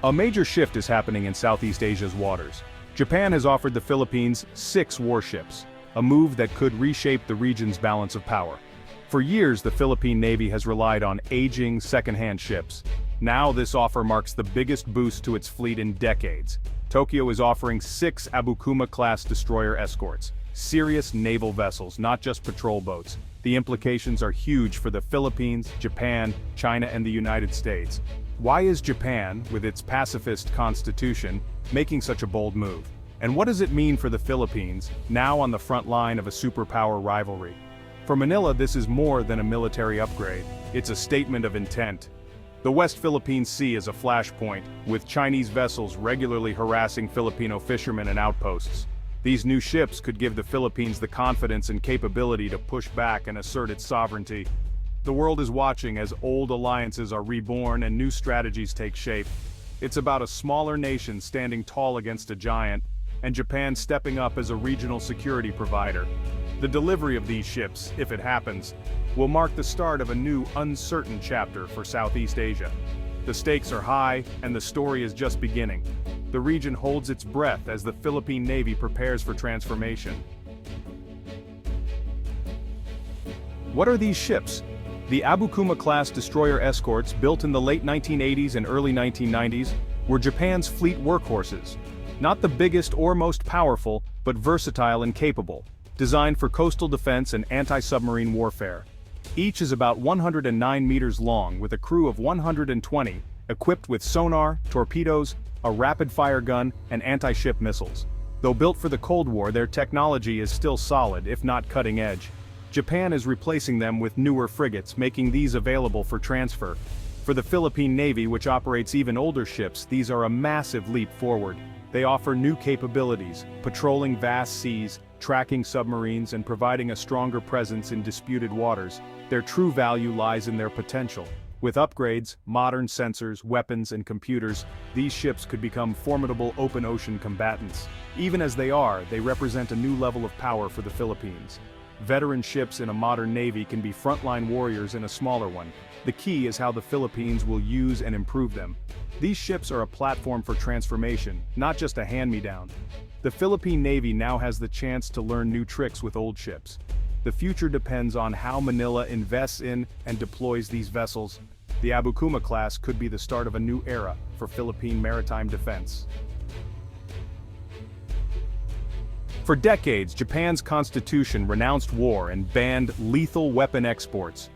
A major shift is happening in Southeast Asia's waters. Japan has offered the Philippines 6 warships, a move that could reshape the region's balance of power. For years, the Philippine Navy has relied on aging, second-hand ships. Now this offer marks the biggest boost to its fleet in decades. Tokyo is offering 6 Abukuma-class destroyer escorts, serious naval vessels, not just patrol boats. The implications are huge for the Philippines, Japan, China, and the United States. Why is Japan, with its pacifist constitution, making such a bold move? And what does it mean for the Philippines, now on the front line of a superpower rivalry? For Manila, this is more than a military upgrade. It's a statement of intent. The West Philippine Sea is a flashpoint, with Chinese vessels regularly harassing Filipino fishermen and outposts. These new ships could give the Philippines the confidence and capability to push back and assert its sovereignty. The world is watching as old alliances are reborn and new strategies take shape. It's about a smaller nation standing tall against a giant, and Japan stepping up as a regional security provider. The delivery of these ships, if it happens, will mark the start of a new, uncertain chapter for Southeast Asia. The stakes are high, and the story is just beginning. The region holds its breath as the Philippine Navy prepares for transformation. What are these ships? The Abukuma-class destroyer escorts, built in the late 1980s and early 1990s, were Japan's fleet workhorses. Not the biggest or most powerful, but versatile and capable, designed for coastal defense and anti-submarine warfare. Each is about 109 meters long with a crew of 120, equipped with sonar, torpedoes, a rapid-fire gun, and anti-ship missiles. Though built for the Cold War, their technology is still solid, if not cutting-edge. Japan is replacing them with newer frigates, making these available for transfer. For the Philippine Navy, which operates even older ships, these are a massive leap forward. They offer new capabilities, patrolling vast seas, tracking submarines, and providing a stronger presence in disputed waters. Their true value lies in their potential. With upgrades, modern sensors, weapons, and computers, these ships could become formidable open-ocean combatants. Even as they are, they represent a new level of power for the Philippines. Veteran ships in a modern navy can be frontline warriors in a smaller one. The key is how the Philippines will use and improve them. These ships are a platform for transformation, not just a hand-me-down. The Philippine Navy now has the chance to learn new tricks with old ships. The future depends on how Manila invests in and deploys these vessels. The Abukuma-class could be the start of a new era for Philippine maritime defense. For decades, Japan's constitution renounced war and banned lethal weapon exports.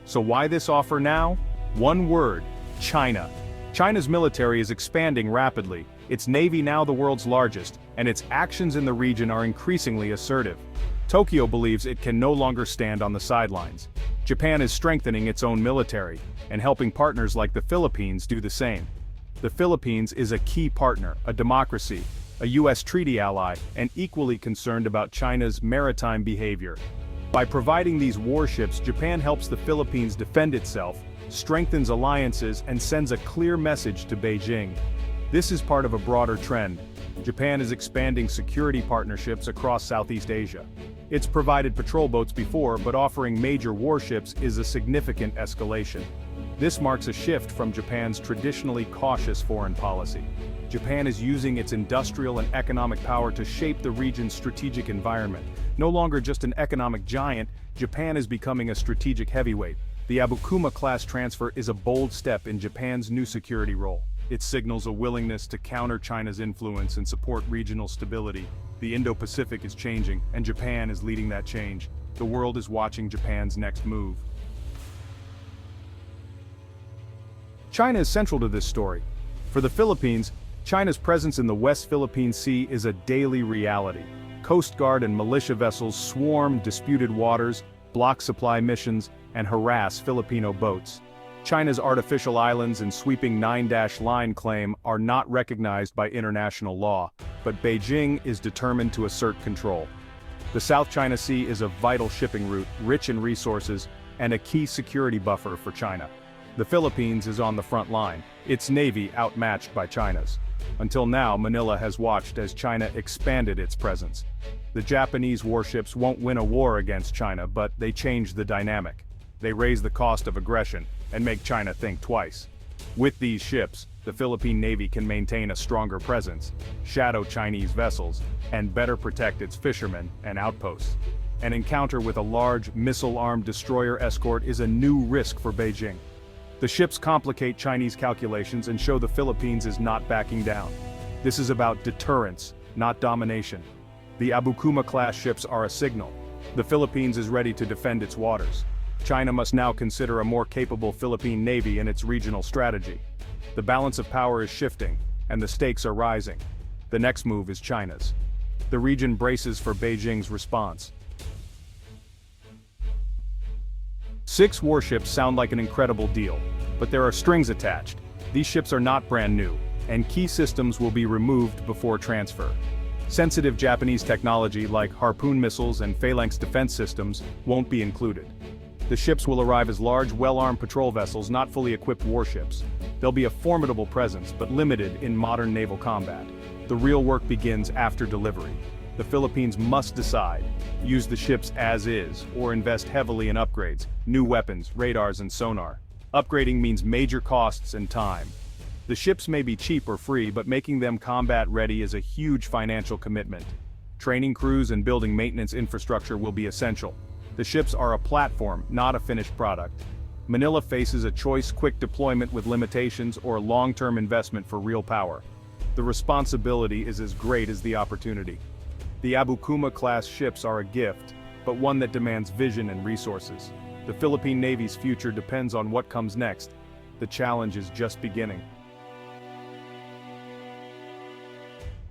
So why this offer now? One word: China. China's military is expanding rapidly, its navy now the world's largest, and its actions in the region are increasingly assertive. Tokyo believes it can no longer stand on the sidelines. Japan is strengthening its own military, and helping partners like the Philippines do the same. The Philippines is a key partner, a democracy, a U.S. treaty ally, and equally concerned about China's maritime behavior. By providing these warships, Japan helps the Philippines defend itself, strengthens alliances, and sends a clear message to Beijing. This is part of a broader trend. Japan is expanding security partnerships across Southeast Asia. It's provided patrol boats before, but offering major warships is a significant escalation. This marks a shift from Japan's traditionally cautious foreign policy. Japan is using its industrial and economic power to shape the region's strategic environment. No longer just an economic giant, Japan is becoming a strategic heavyweight. The Abukuma-class transfer is a bold step in Japan's new security role. It signals a willingness to counter China's influence and support regional stability. The Indo-Pacific is changing, and Japan is leading that change. The world is watching Japan's next move. China is central to this story. For the Philippines, China's presence in the West Philippine Sea is a daily reality. Coast Guard and militia vessels swarm disputed waters, block supply missions, and harass Filipino boats. China's artificial islands and sweeping nine-dash-line claim are not recognized by international law, but Beijing is determined to assert control. The South China Sea is a vital shipping route, rich in resources, and a key security buffer for China. The Philippines is on the front line, its navy outmatched by China's. Until now, Manila has watched as China expanded its presence. The Japanese warships won't win a war against China, but they change the dynamic. They raise the cost of aggression and make China think twice. With these ships, the Philippine Navy can maintain a stronger presence, shadow Chinese vessels, and better protect its fishermen and outposts. An encounter with a large, missile-armed destroyer escort is a new risk for Beijing. The ships complicate Chinese calculations and show the Philippines is not backing down. This is about deterrence, not domination. The Abukuma-class ships are a signal. The Philippines is ready to defend its waters. China must now consider a more capable Philippine Navy in its regional strategy. The balance of power is shifting, and the stakes are rising. The next move is China's. The region braces for Beijing's response. 6 warships sound like an incredible deal, but there are strings attached. These ships are not brand new, and key systems will be removed before transfer. Sensitive Japanese technology like Harpoon missiles and Phalanx defense systems won't be included. The ships will arrive as large, well-armed patrol vessels, not fully equipped warships. They'll be a formidable presence, but limited in modern naval combat. The real work begins after delivery. The Philippines must decide: use the ships as is, or invest heavily in upgrades, new weapons, radars and sonar. Upgrading means major costs and time. The ships may be cheap or free, but making them combat-ready is a huge financial commitment. Training crews and building maintenance infrastructure will be essential. The ships are a platform, not a finished product. Manila faces a choice: quick deployment with limitations or long-term investment for real power. The responsibility is as great as the opportunity. The Abukuma-class ships are a gift, but one that demands vision and resources. The Philippine Navy's future depends on what comes next. The challenge is just beginning.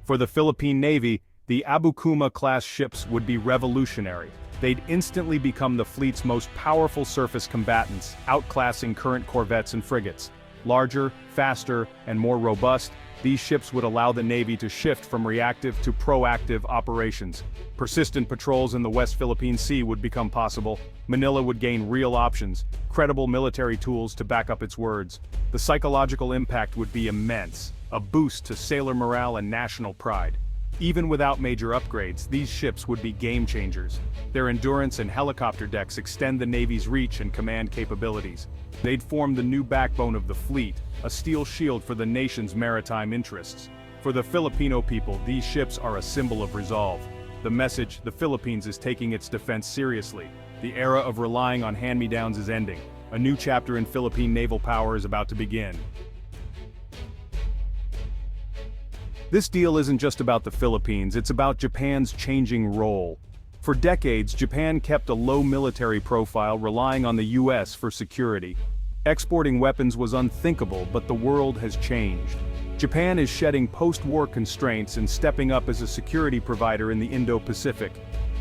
For the Philippine Navy, the Abukuma-class ships would be revolutionary. They'd instantly become the fleet's most powerful surface combatants, outclassing current corvettes and frigates. Larger, faster, and more robust, these ships would allow the Navy to shift from reactive to proactive operations. Persistent patrols in the West Philippine Sea would become possible. Manila would gain real options, credible military tools to back up its words. The psychological impact would be immense, a boost to sailor morale and national pride. Even without major upgrades, these ships would be game changers. Their endurance and helicopter decks extend the Navy's reach and command capabilities. They'd form the new backbone of the fleet, a steel shield for the nation's maritime interests. For the Filipino people, these ships are a symbol of resolve. The message: the Philippines is taking its defense seriously. The era of relying on hand-me-downs is ending. A new chapter in Philippine naval power is about to begin. This deal isn't just about the Philippines, it's about Japan's changing role. For decades, Japan kept a low military profile, relying on the US for security. Exporting weapons was unthinkable, but the world has changed. Japan is shedding post-war constraints and stepping up as a security provider in the Indo-Pacific.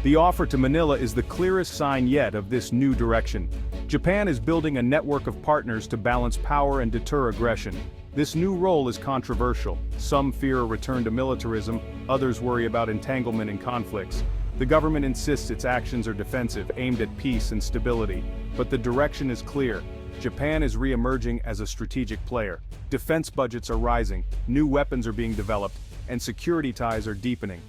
The offer to Manila is the clearest sign yet of this new direction. Japan is building a network of partners to balance power and deter aggression. This new role is controversial. Some fear a return to militarism, others worry about entanglement in conflicts. The government insists its actions are defensive, aimed at peace and stability. But the direction is clear. Japan is re-emerging as a strategic player. Defense budgets are rising, new weapons are being developed, and security ties are deepening.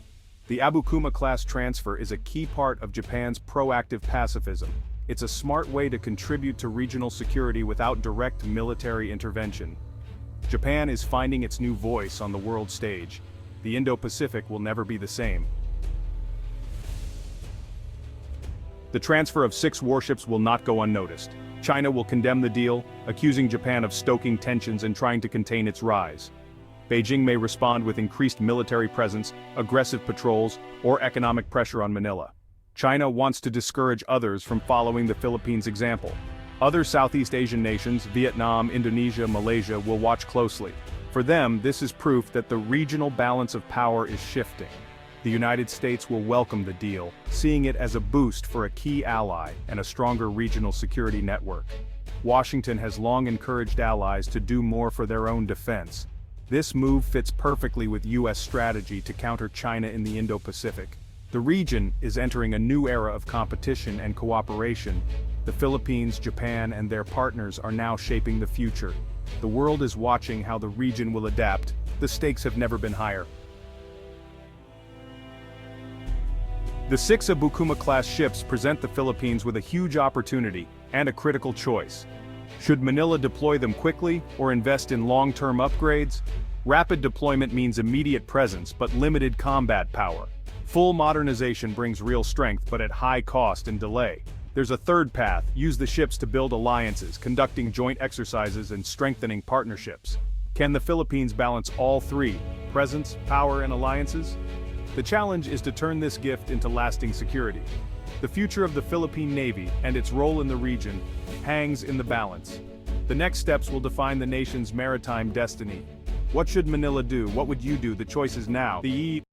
The Abukuma-class transfer is a key part of Japan's proactive pacifism. It's a smart way to contribute to regional security without direct military intervention. Japan is finding its new voice on the world stage. The Indo-Pacific will never be the same. The transfer of 6 warships will not go unnoticed. China will condemn the deal, accusing Japan of stoking tensions and trying to contain its rise. Beijing may respond with increased military presence, aggressive patrols, or economic pressure on Manila. China wants to discourage others from following the Philippines' example. Other Southeast Asian nations, Vietnam, Indonesia, Malaysia, will watch closely. For them, this is proof that the regional balance of power is shifting. The United States will welcome the deal, seeing it as a boost for a key ally and a stronger regional security network. Washington has long encouraged allies to do more for their own defense. This move fits perfectly with U.S. strategy to counter China in the Indo-Pacific. The region is entering a new era of competition and cooperation. The Philippines, Japan, and their partners are now shaping the future. The world is watching how the region will adapt. The stakes have never been higher. The 6 Abukuma-class ships present the Philippines with a huge opportunity and a critical choice. Should Manila deploy them quickly, or invest in long-term upgrades? Rapid deployment means immediate presence but limited combat power. Full modernization brings real strength but at high cost and delay. There's a third path: use the ships to build alliances, conducting joint exercises and strengthening partnerships. Can the Philippines balance all three: presence, power, and alliances? The challenge is to turn this gift into lasting security. The future of the Philippine Navy and its role in the region hangs in the balance. The next steps will define the nation's maritime destiny. What should Manila do? What would you do? The choice is now. The